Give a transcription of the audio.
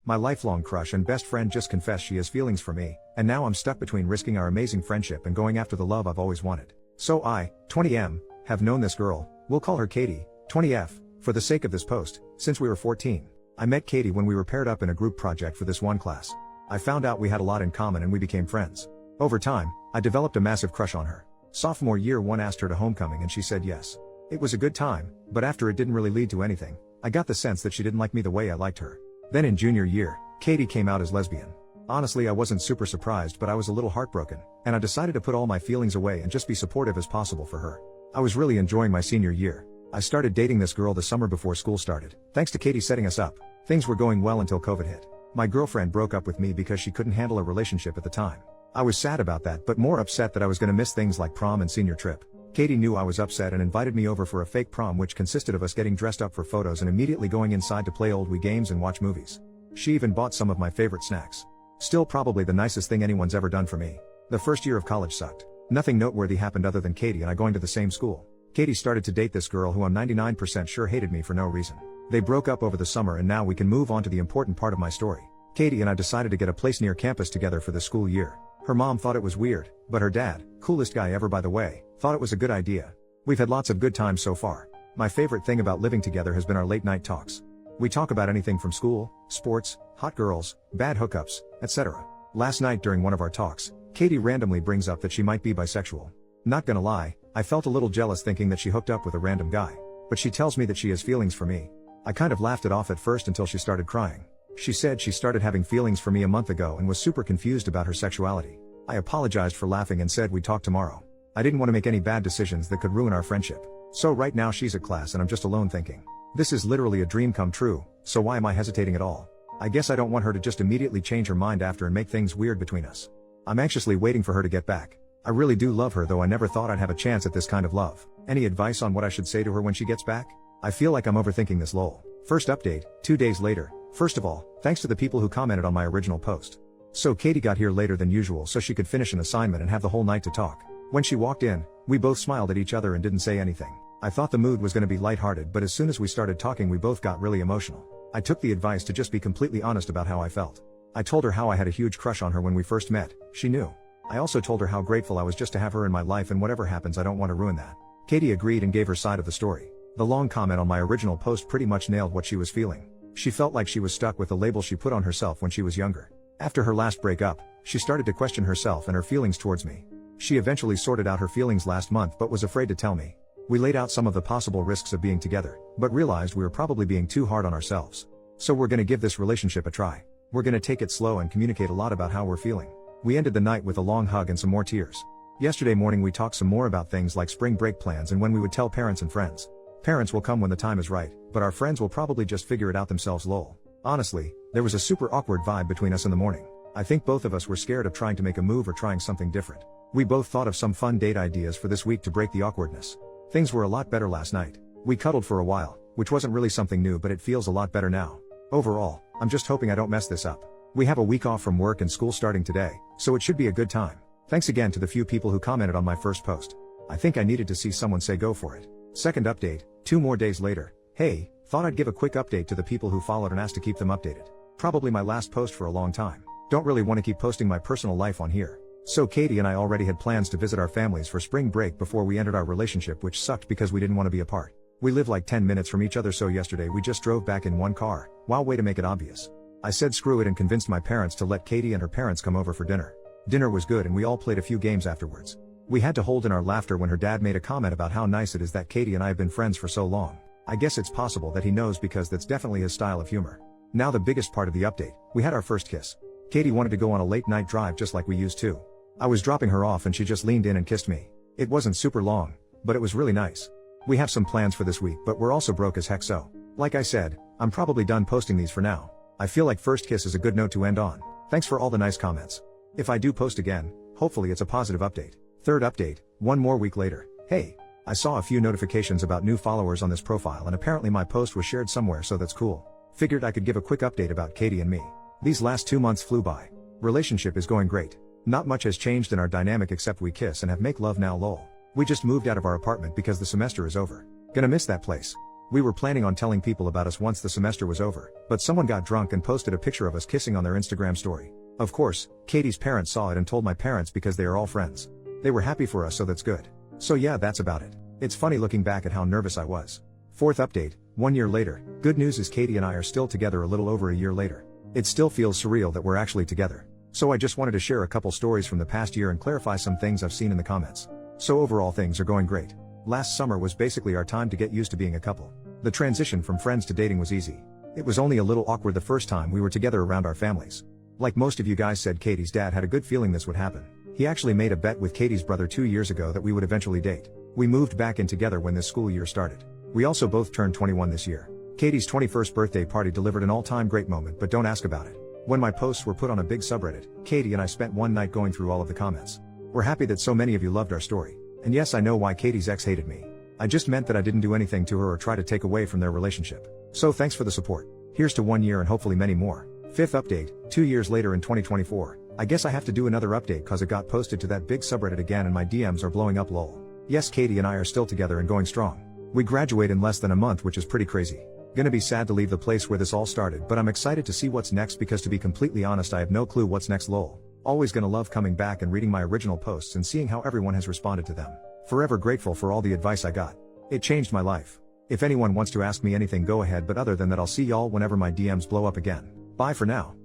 My lifelong crush and best friend just confessed she has feelings for me, and now I'm stuck between risking our amazing friendship and going after the love I've always wanted. So I, 20M, have known this girl, we'll call her Katie, 20F, for the sake of this post, since we were 14. I met Katie when we were paired up in a group project for this one class. I found out we had a lot in common and we became friends. Over time, I developed a massive crush on her. Sophomore year 1 asked her to homecoming and she said yes. It was a good time, but after it didn't really lead to anything, I got the sense that she didn't like me the way I liked her. Then in junior year, Katie came out as lesbian. Honestly, I wasn't super surprised, but I was a little heartbroken, and I decided to put all my feelings away and just be supportive as possible for her. I was really enjoying my senior year. I started dating this girl the summer before school started, thanks to Katie setting us up. Things were going well until COVID hit. My girlfriend broke up with me because she couldn't handle a relationship at the time. I was sad about that, but more upset that I was gonna miss things like prom and senior trip. Katie knew I was upset and invited me over for a fake prom which consisted of us getting dressed up for photos and immediately going inside to play old Wii games and watch movies. She even bought some of my favorite snacks. Still probably the nicest thing anyone's ever done for me. The first year of college sucked. Nothing noteworthy happened other than Katie and I going to the same school. Katie started to date this girl who I'm 99% sure hated me for no reason. They broke up over the summer and now we can move on to the important part of my story. Katie and I decided to get a place near campus together for the school year. Her mom thought it was weird, but her dad, coolest guy ever by the way, thought it was a good idea. We've had lots of good times so far. My favorite thing about living together has been our late night talks. We talk about anything from school, sports, hot girls, bad hookups, etc. Last night during one of our talks, Katie randomly brings up that she might be bisexual. Not gonna lie, I felt a little jealous thinking that she hooked up with a random guy. But she tells me that she has feelings for me. I kind of laughed it off at first until she started crying. She said she started having feelings for me a month ago and was super confused about her sexuality. I apologized for laughing and said we'd talk tomorrow. I didn't want to make any bad decisions that could ruin our friendship. So right now she's at class and I'm just alone thinking, this is literally a dream come true, so why am I hesitating at all? I guess I don't want her to just immediately change her mind after and make things weird between us. I'm anxiously waiting for her to get back. I really do love her, though I never thought I'd have a chance at this kind of love. Any advice on what I should say to her when she gets back? I feel like I'm overthinking this lol. First update, 2 days later. First of all, thanks to the people who commented on my original post. So Katie got here later than usual so she could finish an assignment and have the whole night to talk. When she walked in, we both smiled at each other and didn't say anything. I thought the mood was gonna be lighthearted, but as soon as we started talking we both got really emotional. I took the advice to just be completely honest about how I felt. I told her how I had a huge crush on her when we first met. She knew. I also told her how grateful I was just to have her in my life, and whatever happens I don't want to ruin that. Katie agreed and gave her side of the story. The long comment on my original post pretty much nailed what she was feeling. She felt like she was stuck with the label she put on herself when she was younger. After her last breakup, she started to question herself and her feelings towards me. She eventually sorted out her feelings last month but was afraid to tell me. We laid out some of the possible risks of being together, but realized we were probably being too hard on ourselves. So we're gonna give this relationship a try. We're gonna take it slow and communicate a lot about how we're feeling. We ended the night with a long hug and some more tears. Yesterday morning we talked some more about things like spring break plans and when we would tell parents and friends. Parents will come when the time is right, but our friends will probably just figure it out themselves lol. Honestly, there was a super awkward vibe between us in the morning. I think both of us were scared of trying to make a move or trying something different. We both thought of some fun date ideas for this week to break the awkwardness. Things were a lot better last night. We cuddled for a while, which wasn't really something new, but it feels a lot better now. Overall, I'm just hoping I don't mess this up. We have a week off from work and school starting today, so it should be a good time. Thanks again to the few people who commented on my first post. I think I needed to see someone say go for it. Second update, 2 more days later. Hey, thought I'd give a quick update to the people who followed and asked to keep them updated. Probably my last post for a long time. Don't really want to keep posting my personal life on here. So Katie and I already had plans to visit our families for spring break before we entered our relationship, which sucked because we didn't want to be apart. We live like 10 minutes from each other, so yesterday we just drove back in one car. Wow, way to make it obvious. I said screw it and convinced my parents to let Katie and her parents come over for dinner. Dinner was good and we all played a few games afterwards. We had to hold in our laughter when her dad made a comment about how nice it is that Katie and I have been friends for so long. I guess it's possible that he knows because that's definitely his style of humor. Now the biggest part of the update, we had our first kiss. Katie wanted to go on a late night drive just like we used to. I was dropping her off and she just leaned in and kissed me. It wasn't super long, but it was really nice. We have some plans for this week, but we're also broke as heck, so like I said, I'm probably done posting these for now. I feel like first kiss is a good note to end on. Thanks for all the nice comments. If I do post again, hopefully it's a positive update. Third update, 1 more week later. Hey, I saw a few notifications about new followers on this profile and apparently my post was shared somewhere, so that's cool. Figured I could give a quick update about Katie and me. These last 2 months flew by. Relationship is going great. Not much has changed in our dynamic except we kiss and have make love now lol. We just moved out of our apartment because the semester is over. Gonna miss that place. We were planning on telling people about us once the semester was over, but someone got drunk and posted a picture of us kissing on their Instagram story. Of course, Katie's parents saw it and told my parents because they are all friends. They were happy for us, so that's good. So yeah, that's about it. It's funny looking back at how nervous I was. Fourth update, 1 year later. Good news is Katie and I are still together a little over a year later. It still feels surreal that we're actually together. So I just wanted to share a couple stories from the past year and clarify some things I've seen in the comments. So overall things are going great. Last summer was basically our time to get used to being a couple. The transition from friends to dating was easy. It was only a little awkward the first time we were together around our families. Like most of you guys said, Katie's dad had a good feeling this would happen. He actually made a bet with Katie's brother 2 years ago that we would eventually date. We moved back in together when this school year started. We also both turned 21 this year. Katie's 21st birthday party delivered an all-time great moment, but don't ask about it. When my posts were put on a big subreddit, Katie and I spent one night going through all of the comments. We're happy that so many of you loved our story. And yes, I know why Katie's ex hated me. I just meant that I didn't do anything to her or try to take away from their relationship. So thanks for the support. Here's to 1 year and hopefully many more. Fifth update, 2 years later in 2024. I guess I have to do another update cause it got posted to that big subreddit again and my DMs are blowing up lol. Yes, Katie and I are still together and going strong. We graduate in less than a month, which is pretty crazy. Gonna be sad to leave the place where this all started, but I'm excited to see what's next because to be completely honest I have no clue what's next lol. Always gonna love coming back and reading my original posts and seeing how everyone has responded to them. Forever grateful for all the advice I got. It changed my life. If anyone wants to ask me anything go ahead, but other than that I'll see y'all whenever my DMs blow up again. Bye for now.